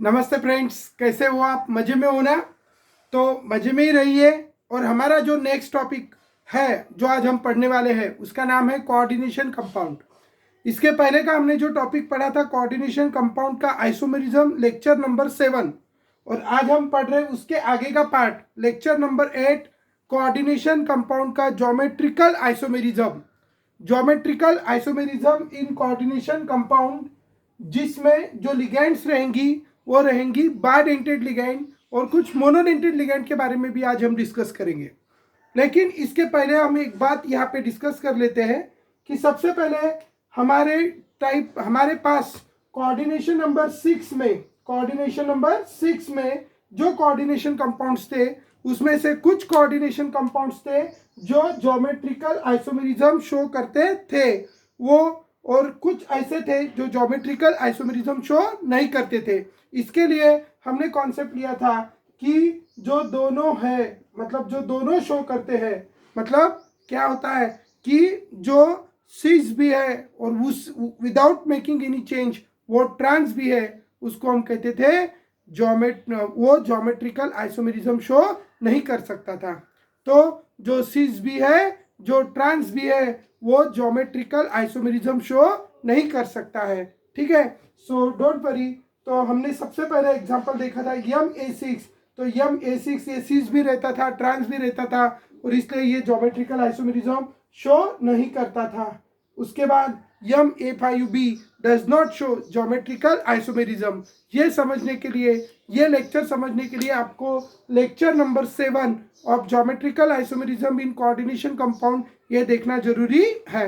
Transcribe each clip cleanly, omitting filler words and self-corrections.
नमस्ते फ्रेंड्स, कैसे हो आप? मज़े में हो ना? तो मज़े में ही रहिए। और हमारा जो नेक्स्ट टॉपिक है जो आज हम पढ़ने वाले हैं उसका नाम है कोऑर्डिनेशन कंपाउंड। इसके पहले का हमने जो टॉपिक पढ़ा था कोऑर्डिनेशन कंपाउंड का आइसोमेरिज्म, लेक्चर नंबर 7। और आज हम पढ़ रहे हैं उसके आगे का part, lecture number 8, coordination compound का geometrical isomerism. Geometrical isomerism in coordination compound, जिसमें जो लिगेंड्स रहेंगी वो रहेंगी बायडेंटेड लिगेंड और कुछ मोनोडेंटेड लिगेंड के बारे में भी आज हम डिस्कस करेंगे। लेकिन इसके पहले हम एक बात यहाँ पे डिस्कस कर लेते हैं कि सबसे पहले हमारे पास कोऑर्डिनेशन नंबर 6 में जो कोऑर्डिनेशन कंपाउंड्स थे उसमें से कुछ कोऑर्डिनेशन कंपाउंड्स थे जो ज्योमेट्रिकल आइसोमेरिज्म शो करते थे वो, और कुछ ऐसे थे जो ज्योमेट्रिकल आइसोमेरिज्म शो नहीं करते थे। इसके लिए हमने कॉन्सेप्ट लिया था कि जो दोनों है, मतलब जो दोनों शो करते हैं, मतलब क्या होता है कि जो सिस भी है और उस विदाउट मेकिंग एनी चेंज वो ट्रांस भी है, उसको हम कहते थे वो ज्योमेट्रिकल आइसोमेरिज्म शो नहीं कर सकता था। तो जो सिस भी है, जो ट्रांस भी है, वो ज्योमेट्रिकल आइसोमेरिज्म शो नहीं कर सकता है। ठीक है, सो डोंट वरी। तो हमने सबसे पहले एग्जांपल देखा था M a6। तो M a6 ये सिस भी रहता था, ट्रांस भी रहता था, और इसलिए ये ज्योमेट्रिकल आइसोमेरिज्म शो नहीं करता था। उसके बाद M a5b does not show geometrical isomerism. ये समझने के लिए, ये लेक्चर समझने के लिए आपको lecture number 7 of geometrical isomerism in coordination compound ये देखना जरूरी है।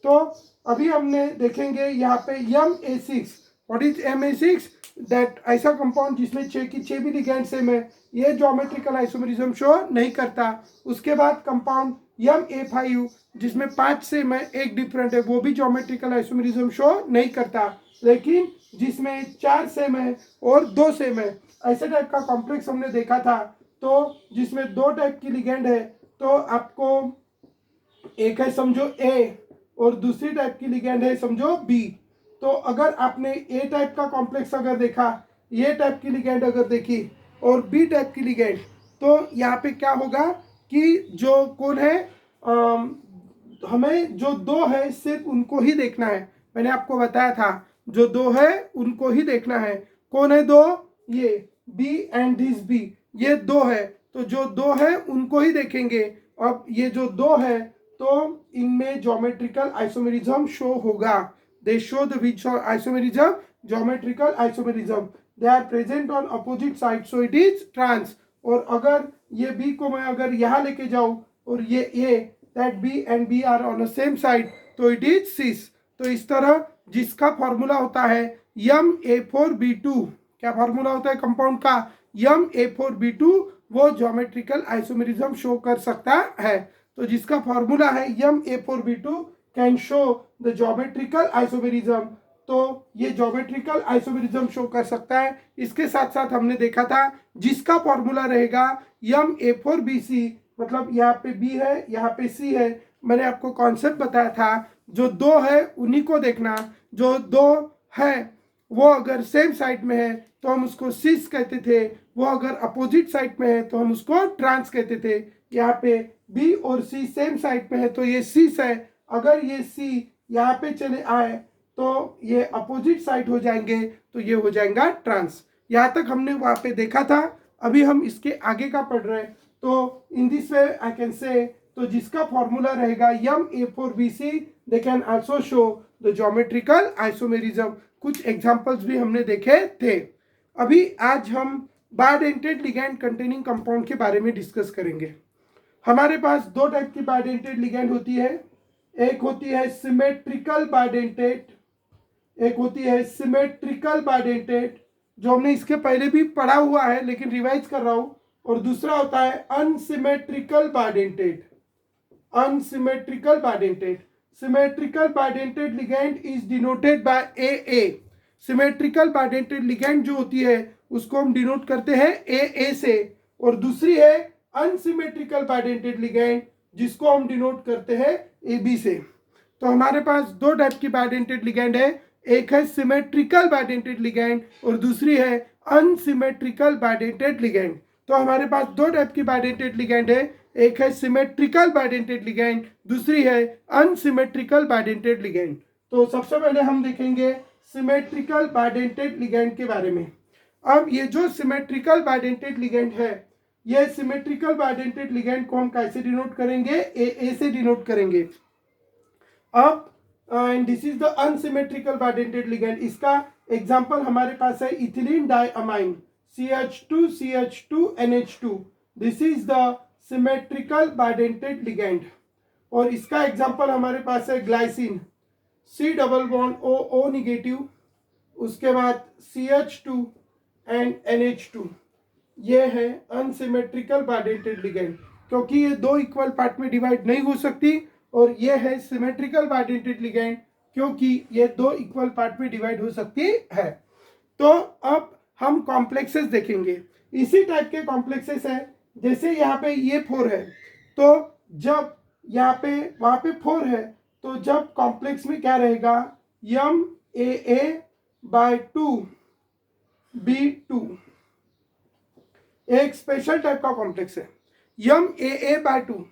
तो अभी हमने देखेंगे यहाँ पे M a6। What is M a6? That ऐसा कंपाउंड जिसमें 6 की 6 भी लिगेंड सेम है, ये ज्योमेट्रिकल आइसोमेरिज्म शो नहीं करता। उसके बाद कंपाउंड M a5 जिसमें 5 सेम है, एक डिफरेंट है, वो भी ज्योमेट्रिकल आइसोमेरिज्म शो नहीं करता। लेकिन जिसमें 4 सेम है और 2 सेम है, ऐसे टाइप का कॉम्प्लेक्स हमने देखा था। तो जिसमें 2 टाइप की लिगेंड है, तो आपको एक है समझो A और दूसरी टाइप की लिगेंड है समझो B। तो अगर आपने A टाइप का कॉम्प्लेक्स अगर देखा, ये टाइप की लिगेंड अगर देखी और B टाइप की लिगेंड, तो यहाँ पे क्या होगा कि जो कौन है, हमें जो 2 है सिर्फ उनको ही देखना है। मैंने आपको बताया था जो 2 है उनको ही देखना है। कौन है 2? ये B एंड दिस B, ये 2 है। तो जो 2 है उनको ही देखेंगे। अब ये जो 2 है तो इनमें ज्योमेट्रिकल आइसोमेरिज्म शो होगा। They show the which isomerism? Geometrical isomerism. They are present on opposite side, so it is trans. और अगर ये B को मैं अगर यहाँ लेके जाऊँ और ये A, that B and B are on the same side, तो इट इज सिस। तो इस तरह जिसका फॉर्मूला होता है Ma4b2। क्या फॉर्मूला होता है कंपाउंड का? Ma4b2 वो ज्योमेट्रिकल आइसोमेरिज्म शो कर सकता है। तो जिसका फॉर्मूला है Ma4b2 can show the geometrical isomerism, तो ये ज्योमेट्रिकल आइसोमेरिज्म शो कर सकता है। इसके साथ साथ हमने देखा था जिसका फॉर्मूला रहेगा Ma4bc, मतलब यहाँ पे B है, यहाँ पे C है। मैंने आपको कॉन्सेप्ट बताया था, जो 2 है उन्हीं को देखना। जो 2 है वो अगर सेम साइड में है तो हम उसको सिस कहते थे, वो अगर अपोजिट साइड में है तो हम उसको ट्रांस कहते थे। यहाँ पे B और C सेम साइड में है तो ये सिस है। अगर ये C यहाँ पे चले आए तो ये अपोजिट साइड हो जाएंगे, तो ये हो जाएगा ट्रांस। यहाँ तक हमने वहाँ पे देखा था। अभी हम इसके आगे का पढ़ रहे हैं। तो इन this way I can say, तो जिसका फॉर्मूला रहेगा Ma4bc, they can also show the geometrical isomerism. कुछ एग्जांपल्स भी हमने देखे थे। अभी आज हम बायडेंटेड लिगैंड कंटेनिंग कंपाउंड के बारे में डिस्कस करेंगे। हमारे पास 2 टाइप की बायडेंटेड लिगैंड होती है। एक होती है सिमेट्रिकल बायडेंटेड, एक होती है सिमेट्रिकल बायडेंटेड, जो हमने इसके पहले भी पढ़ा हुआ है लेकिन रिवाइज कर रहा हूं। और दूसरा होता है unsymmetrical bidentate. Unsymmetrical bidentate, symmetrical bidentate ligand is denoted by AA। Symmetrical bidentate ligand जो होती है उसको हम डिनोट करते हैं AA से। और दूसरी है अनसिमेट्रिकल बायडेंटेड लिगैंड जिसको हम डिनोट करते हैं AB से। तो हमारे पास 2 टाइप की बायडेंटेड लिगैंड है, एक है सिमेट्रिकल बायडेंटेड लिगैंड और दूसरी है अनसिमेट्रिकल बाइडेंटेड लिगेंड। तो हमारे पास दो टाइप की बाइडेंटेड लिगेंड है, एक है सिमेट्रिकल बाइडेंटेड लिगेंड, दूसरी है अनसिमेट्रिकल बाइडेंटेड लिगेंड। तो सबसे पहले हम देखेंगे सिमेट्रिकल बाइडेंटेड लिगेंड के बारे में। अब ये जो सिमेट्रिकल बाइडेंटेड लिगेंड है, ये सिमेट्रिकल बाइडेंटेड लिगेंड को हम कैसे डिनोट करेंगे, ए से डिनोट करेंगे। अब and this is the unsymmetrical bidentate ligand. इसका एग्जांपल हमारे पास है ethylene diamine CH2CH2NH2। This is the symmetrical bidentate ligand. और इसका एग्जांपल हमारे पास है glycine C double bond O negative, उसके बाद CH2 एंड NH2। ये है अनसिमेट्रिकल बाइडेंटेड लिगेंड, क्योंकि ये दो इक्वल पार्ट में डिवाइड नहीं हो सकती। और ये है सिमेट्रिकल बाइडेंटेड लिगेंड, क्योंकि ये दो इक्वल पार्ट में डिवाइड हो सकती है। तो अब हम कॉम्प्लेक्सेस देखेंगे। इसी टाइप के कॉम्प्लेक्सेस है, जैसे यहाँ पे ये 4 है, तो जब यहाँ पे वहाँ पे 4 है, तो जब कॉम्प्लेक्स में क्या रहेगा, MAA/2B2 एक स्पेशल टाइप का कॉम्प्लेक्स है MAA/2।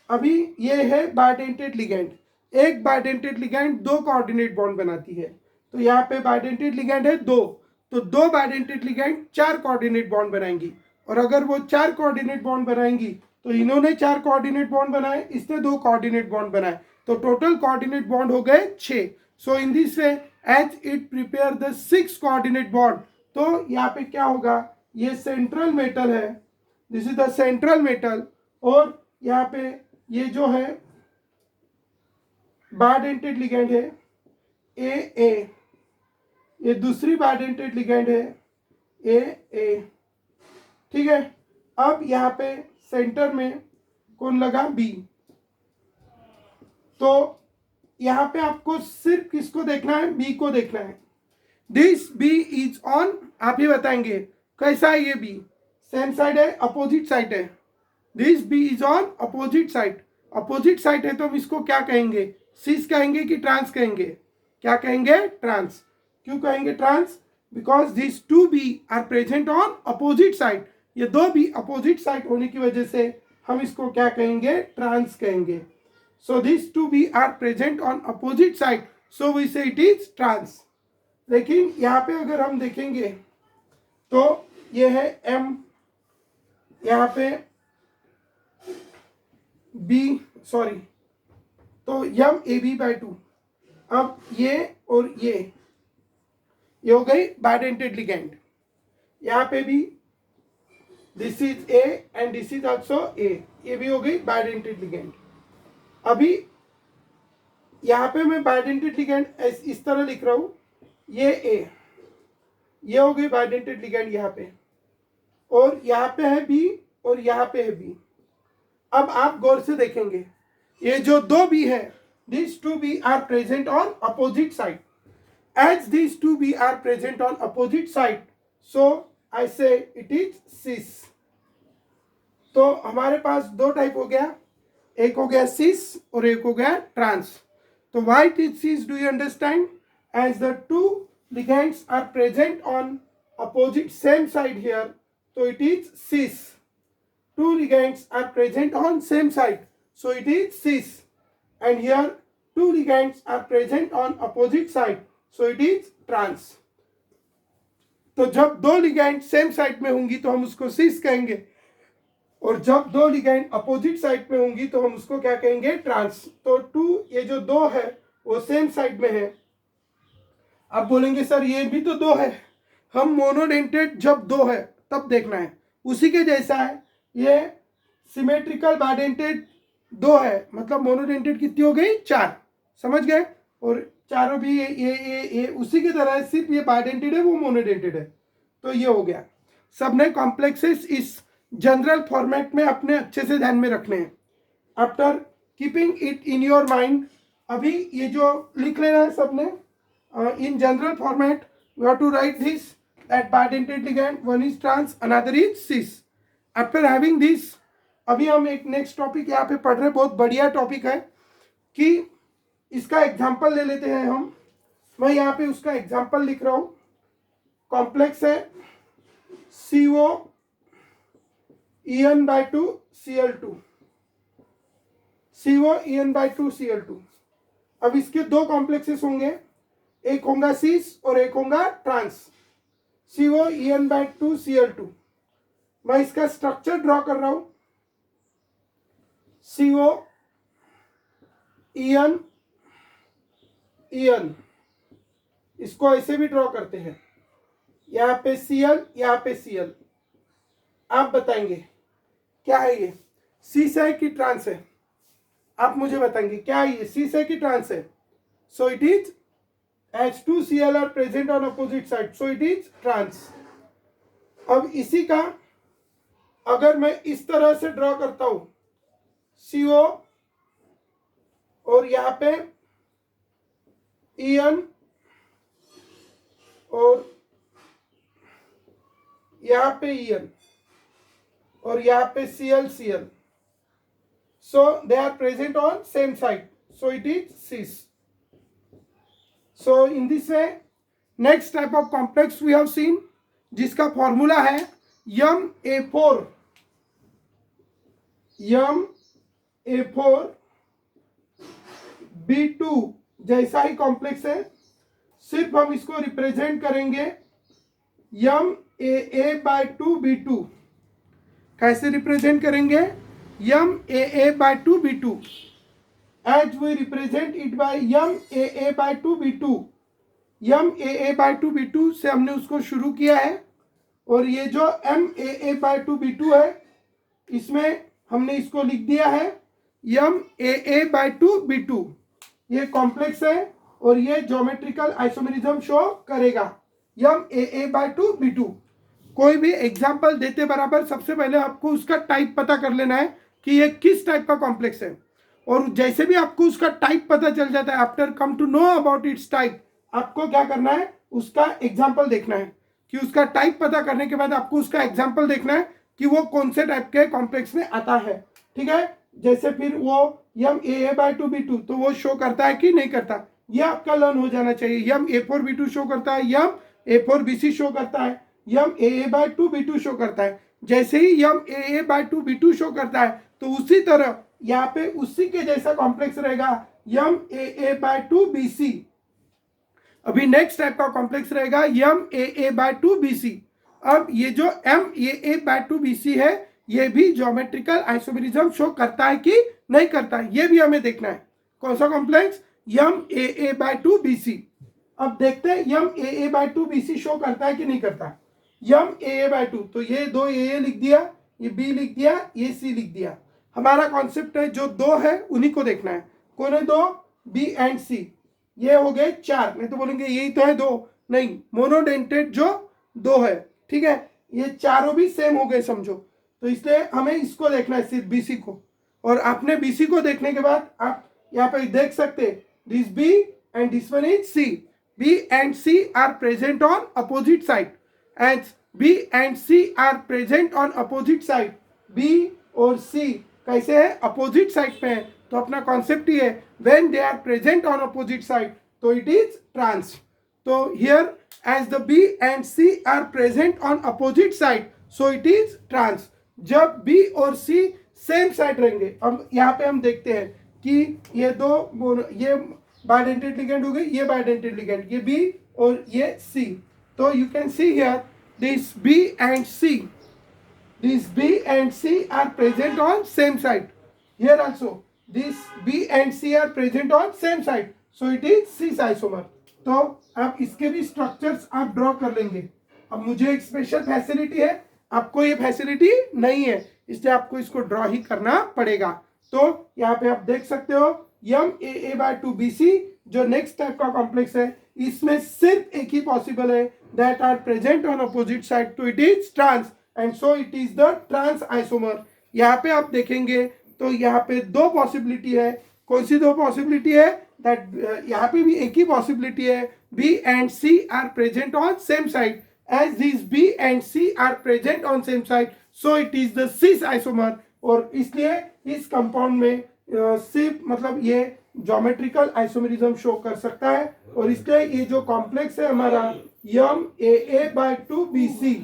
अभी ये है बाइडेंटेड लिगेंड। एक बाइडेंटेड लिगेंड दो कोऑर्डिनेट बॉन्ड बनाती है, तो यहाँ पे बाइडेंटेड लिगेंड है दो, तो दो बाइडेंटेड लिगेंड 4 कोऑर्डिनेट बॉन्ड बनाएंगी। और अगर वो 4 कोऑर्डिनेट बॉन्ड बनाएंगी, तो इन्होंने 4 कोऑर्डिनेट बॉन्ड बनाए, इसने 2 कोऑर्डिनेट बॉन्ड बनाए, तो टोटल कोऑर्डिनेट बॉन्ड हो गए 6। So in this way as it prepare the 6 coordinate bond, तो यहाँ पे क्या होगा, ये सेंट्रल मेटल है, this is the central metal. और यहाँ पे ये जो है बाइडेंटेड लिगेंड है AA, ये दूसरी बाइडेंटेड लिगेंड है AA, ठीक है। अब यहाँ पे सेंटर में कौन लगा, B। तो यहाँ पे आपको सिर्फ किसको देखना है, B को देखना है। दिस B इज ऑन, आप ही बताएंगे कैसा है ये B, सेम साइड है, अपोजिट साइड है। This B is on opposite side. Opposite side है तो हम इसको क्या कहेंगे, सिस कहेंगे कि ट्रांस कहेंगे, क्या कहेंगे, ट्रांस। क्यों कहेंगे trans, because this 2B are present on opposite side. ये दो भी अपोजिट साइड होने की वजह से हम इसको क्या कहेंगे, ट्रांस कहेंगे। So this 2B are present on opposite side, so we say it is trans. लेकिन यहाँ पे अगर हम देखेंगे तो ये है M, यहाँ पे B, सॉरी, तो MAB/2। अब ये और ये हो गई बाइडेंटेड लिगेंड। यहाँ पे भी this is A and this is also A, ये भी हो गई बाइडेंटेड लिगेंड। अभी यहाँ पे मैं बाइडेंटेड लिगेंड इस तरह लिख रहा हूँ, ये A, ये हो गई बाइडेंटेड लिगेंड यहाँ पे, और यहाँ पे है B और यहाँ पे है B। अब आप गौर से देखेंगे, ये जो दो B है, these 2B are present on opposite side. As these 2B are present on opposite side, so I say it is cis. तो हमारे पास दो टाइप हो गया, एक हो गया cis और एक हो गया trans. तो why it is cis, do you understand? As the two ligands are present on opposite same side here, so it is cis. Two ligands are present on same side, so it is cis. And here two ligands are present on opposite side, so it is trans. तो जब दो ligand same side में होंगी तो हम उसको सिस कहेंगे, और जब दो लिगैंड अपोजिट साइड में होंगी तो हम उसको क्या कहेंगे, ट्रांस। तो टू, ये जो दो है वो सेम साइड में है। आप बोलेंगे सर ये भी तो दो है, हम मोनोडेंटेड जब दो है तब देखना है, उसी के जैसा है। ये सिमेट्रिकल बाइडेंटेड दो है, मतलब मोनोडेंटेड कितनी हो गई, 4, समझ गए। और चारों भी ये उसी की तरह है, सिर्फ ये बाइडेंटेड है, वो मोनोडेंटेड है। तो ये हो गया। सबने कॉम्प्लेक्सेस इस जनरल फॉर्मेट में अपने अच्छे से ध्यान में रखने हैं। After keeping it in your mind, अभी ये जो लिख लेना है सबने, in general format you have to write this, that bidentate ligand, one is trans, another is cis. After having this, अभी हम एक नेक्स्ट टॉपिक यहाँ पे पढ़ रहे, बहुत बढ़िया टॉपिक है, कि इसका एग्जाम्पल ले लेते हैं हम। मैं यहाँ पे उसका एग्जाम्पल लिख रहा हूँ। कॉम्प्लेक्स है CO En/2 Cl2, CO En/2 Cl2। अब इसके दो कॉम्प्लेक्सेस होंगे, एक होगा सिस और एक होगा ट्रांस। CO En/2 Cl2। मैं इसका स्ट्रक्चर ड्रॉ कर रहा हूं। CO En, इसको ऐसे भी ड्रॉ करते हैं, यहाँ पे Cl, यहाँ पे Cl। आप बताएंगे क्या है ये, सिस है कि ट्रांस है? आप मुझे बताएंगे क्या है ये, सिस है कि ट्रांस है? So it is H2Cl are present on opposite side, so it is trans. अब इसी का अगर मैं इस तरह से ड्रॉ करता हूं, CO और यहाँ पे En और यहाँ पे En और यहाँ पे Cl, so they are present on same side, so it is cis। so in this way next type of complex we have seen, जिसका फॉर्मूला है Ma4 B2 जैसा ही कॉम्प्लेक्स है, सिर्फ हम इसको रिप्रेजेंट करेंगे Ma/2 B2। कैसे रिप्रेजेंट करेंगे? Ma/2 B2 as we represent it by Ma/2 B2। Ma/2 B2 से हमने उसको शुरू किया है, और ये जो Ma/2 B2 है, इसमें हमने इसको लिख दिया है Ma/2 B2। ये कॉम्प्लेक्स है और ये ज्योमेट्रिकल आइसोमेरिज्म शो करेगा Ma/2 B2। कोई भी एग्जाम्पल देते बराबर सबसे पहले आपको उसका टाइप पता कर लेना है कि ये किस टाइप का कॉम्प्लेक्स है, और जैसे भी आपको उसका टाइप पता चल जाता है, after come to know about its type, आपको क्या करना है, उसका एग्जाम्पल देखना है। कि उसका टाइप पता करने के बाद आपको उसका एग्जाम्पल देखना है कि वो कौन से टाइप के कॉम्प्लेक्स में आता है। ठीक है, जैसे फिर वो Ma/2 B2 तो वो शो करता है कि नहीं करता, ये आपका लर्न हो जाना चाहिए। Ma4 B2 शो करता है, Ma4 BC शो करता है, Ma/2 B2 शो करता है। जैसे ही Ma/2 B2 शो करता है, तो उसी तरह यहाँ पे उसी के जैसा कॉम्प्लेक्स रहेगा Ma/2 BC। अभी नेक्स्ट टाइप का कॉम्प्लेक्स रहेगा Ma/2 BC। अब ये जो Ma/2 BC है, ये भी ज्योमेट्रिकल आइसोमेरिज्म शो करता है कि नहीं करता है, ये भी हमें देखना है। कौन सा कॉम्प्लेक्स? Ma/2 BC। अब देखते हैं Ma/2 BC शो करता है कि नहीं करता। Ma/2, तो ये दो A लिख दिया, ये B लिख दिया, ये C लिख दिया। हमारा कॉन्सेप्ट है जो दो है उन्हीं को देखना है। कौन है दो? B and C। ये हो गए चार। नहीं तो बोलेंगे यही तो है दो, नहीं, मोनोडेंटेड जो दो है। ठीक है, ये चारों भी सेम हो गए समझो, तो इसलिए हमें इसको देखना है सिर्फ BC को। और आपने BC को देखने के बाद आप यहाँ पे देख सकते हैं, this B and this one is C। B and C are present on opposite side, and B and C are present on opposite side। B और C कैसे है? अपोजिट साइड पे है, तो अपना कॉन्सेप्ट ही है when they are present on opposite side, तो इट इज ट्रांस। तो here as the B and C are present on opposite side, so it is trans. जब B और C सेम साइड रहेंगे, अब यहाँ पे हम देखते हैं कि ये दो, ये बाइडेंटेड लिगेंड हो गई, ये बाइडेंटेड लिगेंड, ये B और ये C। तो you can see here this B and C, these B and C are present on same side। Here also this B and C are present on same side, so it is cis isomer। तो आप इसके भी structures आप draw कर लेंगे। अब मुझे एक स्पेशल फैसिलिटी है, आपको ये फैसिलिटी नहीं है, इसलिए आपको इसको ड्रॉ ही करना पड़ेगा। तो यहाँ पे आप देख सकते हो Ma/2 BC जो नेक्स्ट टाइप का कॉम्प्लेक्स है, इसमें सिर्फ एक ही पॉसिबल है, that are present on opposite side, तो it is trans and so it is the trans isomer. यहाँ पे आप देखेंगे तो यहाँ पे दो पॉसिबिलिटी है। कौन सी दो पॉसिबिलिटी है? दैट यहाँ पे भी एक ही पॉसिबिलिटी है, B and C are present on same side. As this B and C are present on same side, so it is the cis isomer. और इसलिए इस कंपाउंड में सिर्फ मतलब ये ज्योमेट्रिकल आइसोमेरिज्म शो कर सकता है, और इसलिए ये जो कॉम्प्लेक्स है हमारा Ma/2 BC,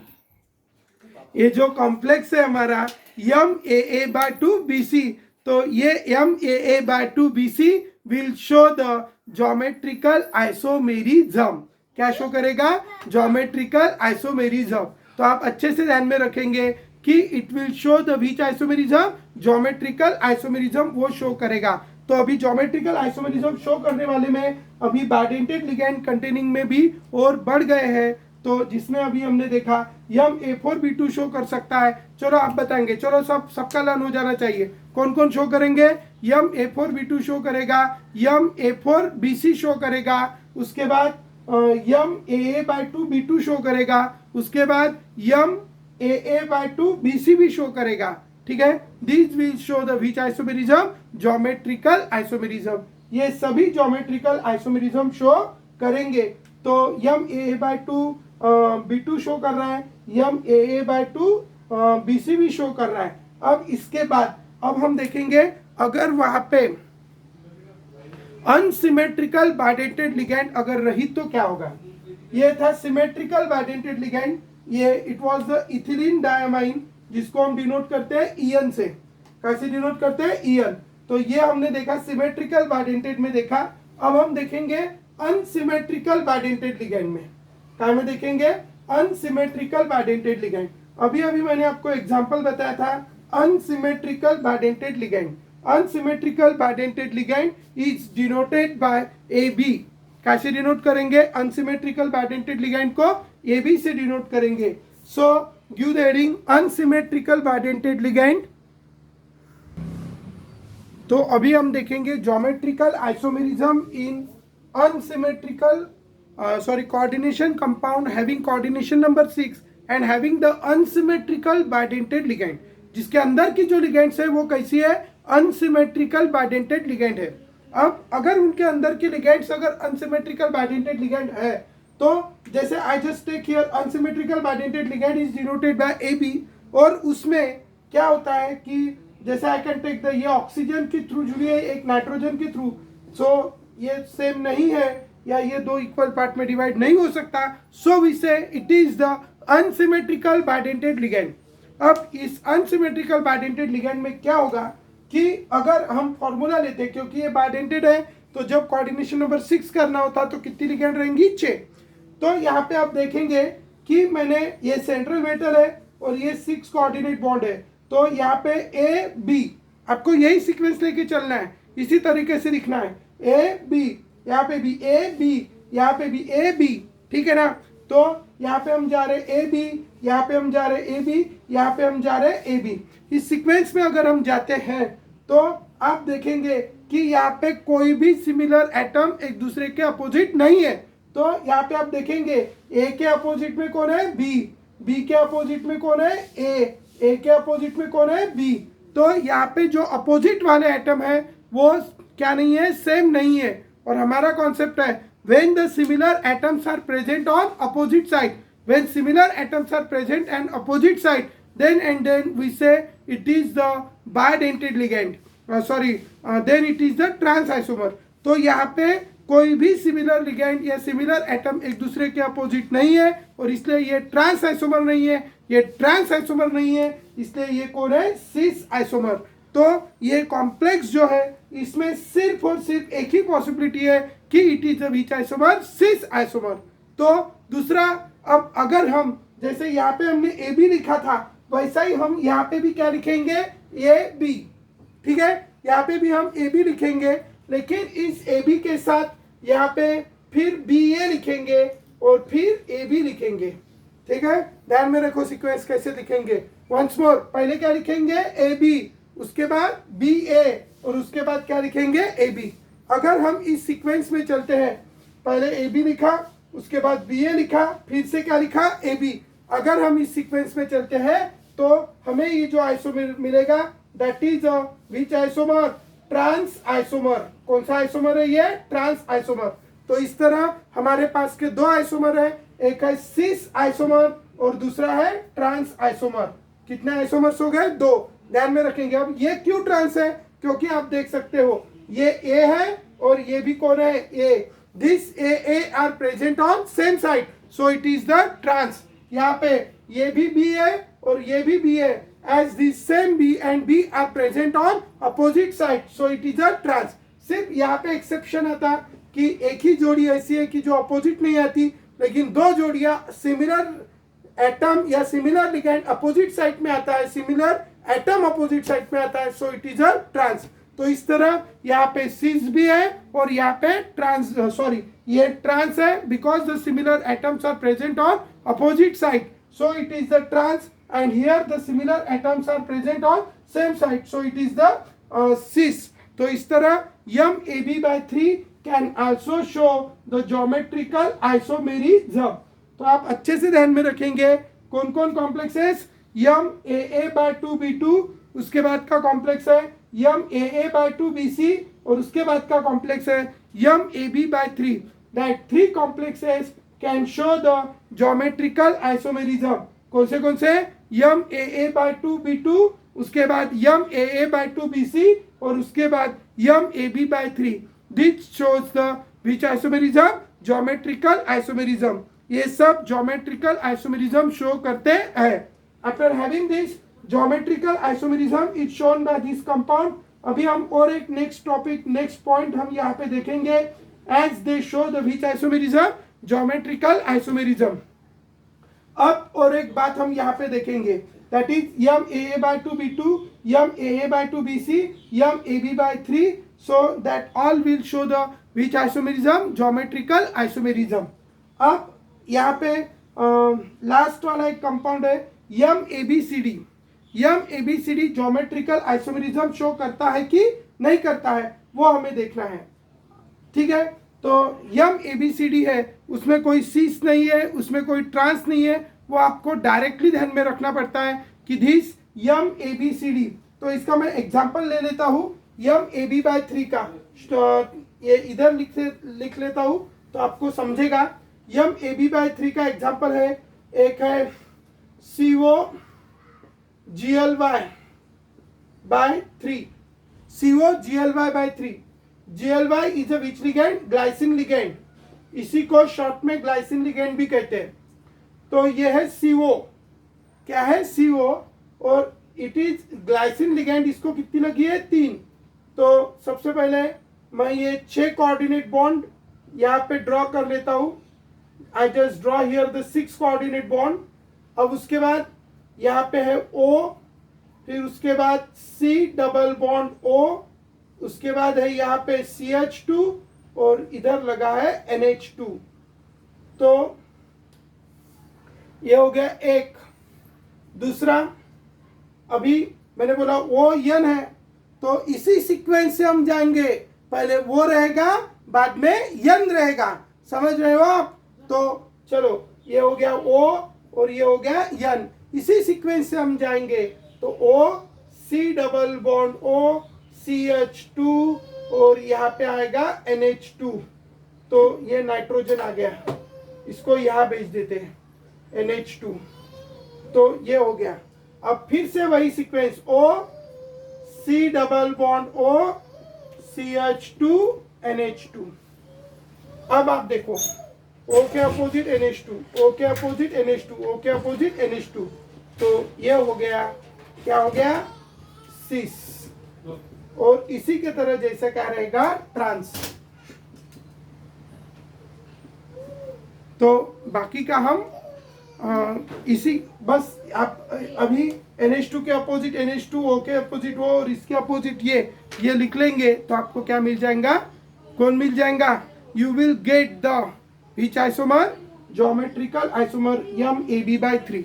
ये जो कॉम्प्लेक्स है हमारा M A A by two B C, तो ये M A A by two B C will show the geometrical isomerism. क्या शो करेगा? Geometrical isomerism. तो आप अच्छे से ध्यान में रखेंगे कि it will show the which isomerism, geometrical isomerism वो शो करेगा। तो अभी ज्योमेट्रिकल आइसोमेरिज्म शो करने वाले में अभी बाइडेंटेड लिगैंड कंटेनिंग में भी और बढ़ गए हैं। तो जिसमें अभी हमने देखा यम A4B2 शो कर सकता है। चलो आप बताएंगे, चलो सबका लर्न हो जाना चाहिए। कौन कौन शो करेंगे? यम A4B2 शो करेगा, यम A4BC शो करेगा, उसके बाद यम AA/2B2 शो करेगा, उसके बाद यम AA/2BC भी शो करेगा। ठीक है, this will show the which isomerism, geometrical isomerism. ये सभी ज्योमेट्रिकल आइसोमेरिज्म शो करेंगे। तो यम AA/2B2 शो कर रहा है, यम AA/2BC भी शो कर रहा है। अब इसके बाद अब हम देखेंगे अगर वहां पे अनसिमेट्रिकल बाइडेंटेड लिगैंड अगर रही तो क्या होगा। ये था सिमेट्रिकल बाइडेंटेड लिगैंड, ये it was the ethylene diamine, जिसको हम डिनोट करते हैं ईएन से। कैसे डिनोट करते हैं? ईएन। तो ये हमने देखा सिमेट्रिकल बाइडेंटेड में देखा। अब हम देखेंगे अनसिमेट्रिकल बाइडेंटेड लिगैंड में। क्या में देखेंगे? Unsymmetrical bidentate ligand. अभी अभी मैंने आपको एग्जांपल बताया था unsymmetrical bidentate ligand. Unsymmetrical bidentate ligand is denoted by AB। कैसे डिनोट करेंगे? अनसिमेट्रिकल बाइडेंटेड लिगैंड को AB से डिनोट करेंगे। So give the heading unsymmetrical bidentate ligand. तो अभी हम देखेंगे geometrical isomerism in unsymmetrical coordination compound having coordination number 6 and having the unsymmetrical bidentate ligand, जिसके अंदर की जो लिगेंड्स है वो कैसी है? अनसिमेट्रिकल बाइडेंटेड लिगैंड है। अब अगर उनके अंदर की लिगेंड्स अगर अनसिमेट्रिकल बाइडेंटेड लिगैंड है तो जैसे I just take here unsymmetrical bidentate ligand is denoted by AB, और उसमें क्या होता है कि जैसे आई कैन टेक द, ये ऑक्सीजन के थ्रू जुड़ी है एक नाइट्रोजन के थ्रू, सो ये सेम नहीं है या ये दो इक्वल पार्ट में डिवाइड नहीं हो सकता, सो we say it is the unsymmetrical bidentate ligand. अब इस अनसिमेट्रिकल बाइडेंटेड लिगैंड में क्या होगा कि अगर हम फॉर्मूला लेते हैं, क्योंकि ये बाइडेंटेड है तो जब कोऑर्डिनेशन नंबर 6 करना होता तो कितनी लिगैंड रहेंगी? 6। तो यहाँ पे आप देखेंगे कि मैंने ये सेंट्रल मेटल है और ये 6 कोऑर्डिनेट बॉन्ड है, तो यहाँ पे AB आपको यही सीक्वेंस लेके चलना है, इसी तरीके से लिखना है AB, यहाँ पे भी AB, यहाँ पे भी AB। ठीक है ना? तो यहाँ पे हम जा रहे AB, यहाँ पे हम जा रहे AB, यहाँ पे हम जा रहे AB। इस सीक्वेंस में अगर हम जाते हैं तो आप देखेंगे कि यहाँ पे कोई भी सिमिलर एटम एक दूसरे के अपोजिट नहीं है। तो यहाँ पे आप देखेंगे A के अपोजिट में कौन है? B, B के अपोजिट में कौन है? A के अपोजिट में कौन है? B। तो यहाँ पे जो अपोजिट वाले एटम है वो क्या नहीं है? सेम नहीं है। और हमारा कॉन्सेप्ट है when the similar atoms are present on opposite side, when similar atoms are present on opposite side, then we say it is the bidentate ligand, then it is the trans isomer। तो यहाँ पे कोई भी similar ligand या similar atom एक दूसरे के opposite नहीं है और इसलिए ये ट्रांस आइसोमर नहीं है, ये ट्रांस आइसोमर नहीं है, इसलिए ये कौन है? Cis isomer. तो ये कॉम्प्लेक्स जो है इसमें सिर्फ और सिर्फ एक ही पॉसिबिलिटी है कि it is which isomer? Cis isomer. तो दूसरा, अब अगर हम जैसे यहाँ पे हमने AB लिखा था वैसा ही हम यहाँ पे भी क्या लिखेंगे? AB। ठीक है, यहाँ पे भी हम AB लिखेंगे, लेकिन इस AB के साथ यहाँ पे फिर BA लिखेंगे और फिर AB लिखेंगे। ठीक है, ध्यान में रखो सीक्वेंस कैसे लिखेंगे। वंस मोर, पहले क्या लिखेंगे? AB, उसके बाद BA और उसके बाद क्या लिखेंगे? AB। अगर हम इस सीक्वेंस में चलते हैं, पहले AB लिखा, उसके बाद BA लिखा, फिर से क्या लिखा? AB। अगर हम इस सीक्वेंस में चलते हैं तो हमें ये जो आइसोमर मिलेगा that is which isomer? Trans isomer. कौन सा आइसोमर है ये? Trans isomer. तो इस तरह हमारे पास के दो आइसोमर है, एक है सिस आइसोमर और दूसरा है ट्रांस आइसोमर। कितने आइसोमर्स हो गए? 2। ध्यान में रखेंगे। अब ये क्यों ट्रांस है? क्योंकि आप देख सकते हो ये A है और ये भी कौन है? A। This A are present on same side, so it is the trans. यहाँ पे ये भी B है और ये भी B है, as the same B and B are present on opposite side, so it is a trans। सिर्फ यहाँ पे एक्सेप्शन आता कि एक ही जोड़ी ऐसी है कि जो अपोजिट नहीं आती, लेकिन दो जोड़ियां सिमिलर एटम या सिमिलर लिगेंड अपोजिट साइड में आता है, सिमिलर एटम अपोजिट साइड में आता है, so it is a trans. तो इस तरह यहाँ पे सिस भी है और यहाँ पे ट्रांस, सॉरी ये ट्रांस है because the similar atoms are present on opposite side, so it is the trans, and here the similar atoms are present on same side, so it is the cis. तो इस तरह M A B by 3 can also show the geometrical isomerism. तो आप अच्छे से ध्यान में रखेंगे कौन कौन complexes, Yama A A by 2b2, उसके बाद का कॉम्प्लेक्स है M A A by 2bc, और उसके बाद का कॉम्प्लेक्स है M A B by 3। That 3 complexes can show the geometrical isomerism. कौन से यम ए ए बाय 2b2, उसके बाद M A A by 2bc, और उसके बाद M A B by 3। This shows the which isomerism, geometrical isomerism. ये सब geometrical isomerism show करते हैं। After having this geometrical isomerism is shown by this compound. अभी हम और एक नेक्स्ट टॉपिक, नेक्स्ट पॉइंट हम यहाँ पे देखेंगे, as they show the which isomerism, geometrical isomerism. अब और एक बात हम यहाँ पे देखेंगे, that is M A A by 2b2, M A A by 2bc, M A B by 3, so that all will show the which isomerism, geometrical isomerism. अब यहाँ पे लास्ट वाला एक कंपाउंड है M A B C D. M A B C D geometrical isomerism show करता है कि नहीं करता है, वो हमें देखना है। ठीक है, तो यम ए बी सी डी है, उसमें कोई सीस नहीं है, उसमें कोई ट्रांस नहीं है, वो आपको डायरेक्टली ध्यान में रखना पड़ता है कि this M A B C D. तो इसका मैं एग्जांपल ले लेता हूँ यम ए बी बाय 3 का, ये इधर लिख लेता हूँ तो आपको समझेगा। यम ए बी बाय 3 का एग्जांपल है, एक है CO GLY by 3, CO GLY by 3। GLY is a which ligand, glycine ligand, इसी को शॉर्ट में ग्लाइसिन लिगेंड भी कहते हैं। तो ये है CO, क्या है CO, और इट इज ग्लाइसिन लिगेंड। इसको कितनी लगी है, 3। तो सबसे पहले मैं ये 6 कोऑर्डिनेट बॉन्ड यहाँ पे ड्रॉ कर लेता हूँ। I just draw here the 6 coordinate bond. अब उसके बाद यहाँ पे है O, फिर उसके बाद C डबल बॉन्ड O, उसके बाद है यहाँ पे CH2, और इधर लगा है NH2। तो ये हो गया एक। दूसरा, अभी मैंने बोला ON है, तो इसी सीक्वेंस से हम जाएंगे, पहले वो रहेगा बाद में यन रहेगा, समझ रहे हो आप। तो चलो, ये हो गया O और ये हो गया यन, इसी सीक्वेंस से हम जाएंगे। तो O C double bond O CH2, और यहाँ पे आएगा NH2। तो ये नाइट्रोजन आ गया, इसको यहाँ भेज देते हैं NH2। तो ये हो गया। अब फिर से वही sequence O C double bond O CH2 NH2। अब आप देखो O के अपोजिट NH2, O के अपोजिट NH2, O के अपोजिट NH2। तो ये हो गया, क्या हो गया, सिस। और इसी के तरह जैसा क्या रहेगा, ट्रांस। तो बाकी का हम इसी बस आप अभी NH2 के अपोजिट NH2, O के अपोजिट O, और इसके अपोजिट ये लिख लेंगे तो आपको क्या मिल जाएगा, कौन मिल जाएगा, you will get the which isomer, geometrical isomer M A B by 3।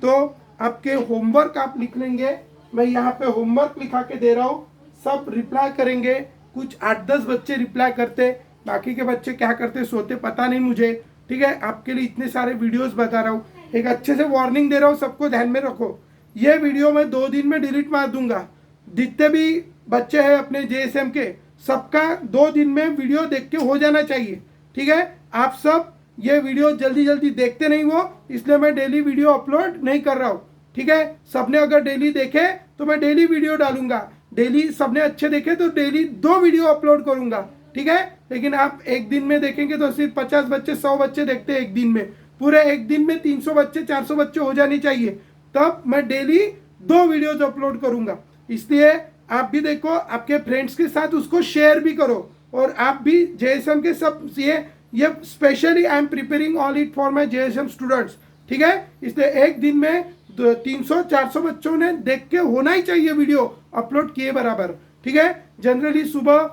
तो आपके होमवर्क आप लिख लेंगे, मैं यहाँ पे होमवर्क लिखा के दे रहा हूँ, सब रिप्लाई करेंगे। कुछ 8-10 बच्चे रिप्लाई करते, बाकी के बच्चे क्या करते सोते पता नहीं मुझे। ठीक है, आपके लिए इतने सारे वीडियोस बता रहा हूँ, एक अच्छे से वार्निंग दे रहा हूँ, सबको ध्यान में रखो। ये वीडियो मैं 2 दिन में डिलीट मार दूंगा। जितने भी बच्चे हैं अपने JSM के, सबका 2 दिन में वीडियो देख के हो जाना चाहिए। ठीक है, आप सब ये वीडियो जल्दी जल्दी देखते नहीं हो, इसलिए मैं डेली वीडियो अपलोड नहीं कर रहा हूँ। ठीक है, सबने अगर डेली देखे तो मैं डेली वीडियो डालूंगा, डेली सबने अच्छे देखे तो डेली 2 वीडियो अपलोड करूंगा। ठीक है, लेकिन आप एक दिन में देखेंगे तो सिर्फ 50 बच्चे 100 बच्चे देखते हैं एक दिन में। पूरे एक दिन में 300 बच्चे 400 बच्चे हो जाने चाहिए, तब मैं डेली 2 वीडियोज अपलोड करूंगा। इसलिए आप भी देखो, आपके फ्रेंड्स के साथ उसको शेयर भी करो, और आप भी JSM के सब ये specially I am preparing all it for my JSM students, ठीक है। इसलिए एक दिन में 300-400 बच्चों ने देख के होना ही चाहिए वीडियो अपलोड किए बराबर, ठीक है। जनरली सुबह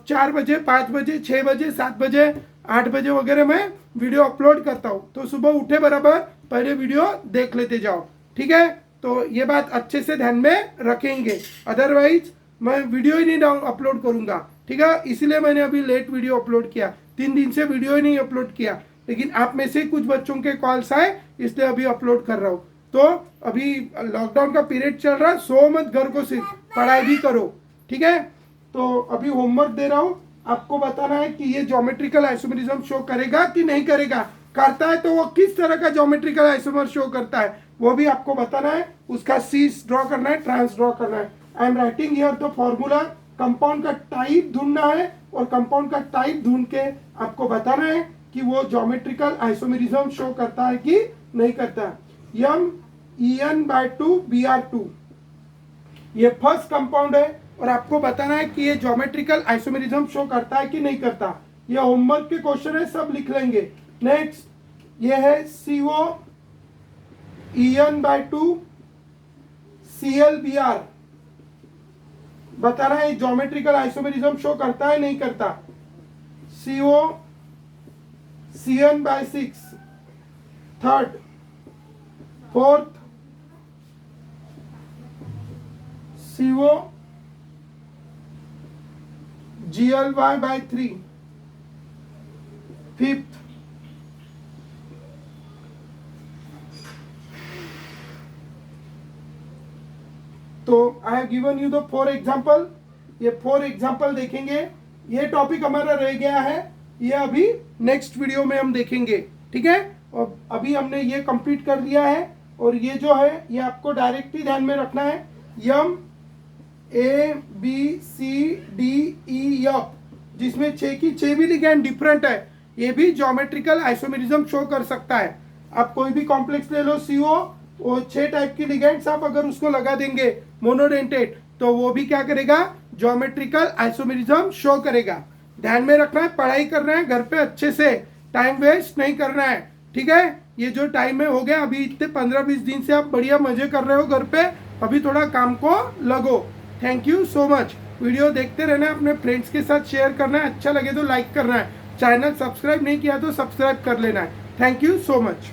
4 बजे, 5 बजे, 6 बजे, 7 बजे, 8 बजे वगैरह मैं वीडियो अपलोड करता हूँ। तो सुबह उठे बराबर पहले वीडियो देख लेते जाओ, ठीक है। तो ये बात अच्छे से ध्यान में रखेंगे, अदरवाइज मैं वीडियो ही नहीं अपलोड करूंगा, ठीक है। इसलिए मैंने अभी लेट वीडियो अपलोड किया, 3 दिन से वीडियो ही नहीं अपलोड किया, लेकिन आप में से कुछ बच्चों के कॉल्स आए इसलिए अभी अपलोड कर रहा हूँ। तो अभी लॉकडाउन का पीरियड चल रहा है, सो मत घर को, सिर्फ पढ़ाई भी करो, ठीक है। तो अभी होमवर्क दे रहा हूँ, आपको बताना है कि ये ज्योमेट्रिकल आइसोमेरिज्म शो करेगा कि नहीं करेगा। करता है तो वो किस तरह का ज्योमेट्रिकल आइसोमर शो करता है वो भी आपको बताना है। उसका सीस ड्रॉ करना है, ट्रांस ड्रॉ करना है। I am writing here the formula. Compound का टाइप ढूंढना है, और कंपाउंड का टाइप ढूंढ के आपको बताना है कि वो ज्योमेट्रिकल आइसोमेरिज्म शो करता है कि नहीं करता। MEn/2 Br2 ये फर्स्ट कंपाउंड है, और आपको बताना है कि ये ज्योमेट्रिकल आइसोमेरिज्म शो करता है कि नहीं करता। ये होमवर्क के क्वेश्चन है, सब लिख लेंगे। नेक्स्ट ये है CO En/2 Cl/Br, बताना है ज्योमेट्रिकल आइसोमेरिज्म शो करता है नहीं करता। CO Cn/6 third, fourth CO Gly/3 fifth, तो I have given you the 4 example. ये 4 एग्जाम्पल देखेंगे। ये टॉपिक हमारा रह गया है, ये अभी नेक्स्ट वीडियो में हम देखेंगे, ठीक है। और अभी हमने ये कंप्लीट कर दिया है, और ये जो है ये आपको डायरेक्टली ध्यान में रखना है। यम ABCDEF, जिसमें 6 की 6 भी लिगेंड डिफरेंट है, ये भी ज्योमेट्रिकल आइसोमेरिज्म शो कर सकता है। आप कोई भी कॉम्प्लेक्स ले लो CO, वो 6 टाइप की लिगेंड्स आप अगर उसको लगा देंगे मोनोडेंटेट, तो वो भी क्या करेगा, ज्योमेट्रिकल आइसोमेरिज्म शो करेगा। ध्यान में रखना है, पढ़ाई करना है घर पे अच्छे से, टाइम वेस्ट नहीं करना है, ठीक है। ये जो टाइम है हो गया, अभी इतने 15-20 दिन से आप बढ़िया मजे कर रहे हो घर पे, अभी थोड़ा काम को लगो। Thank you so much. Video देखते रहना है, अपने फ्रेंड्स के साथ शेयर करना है, अच्छा लगे तो लाइक करना है, चैनल सब्सक्राइब नहीं किया तो सब्सक्राइब कर लेना है। Thank you so much.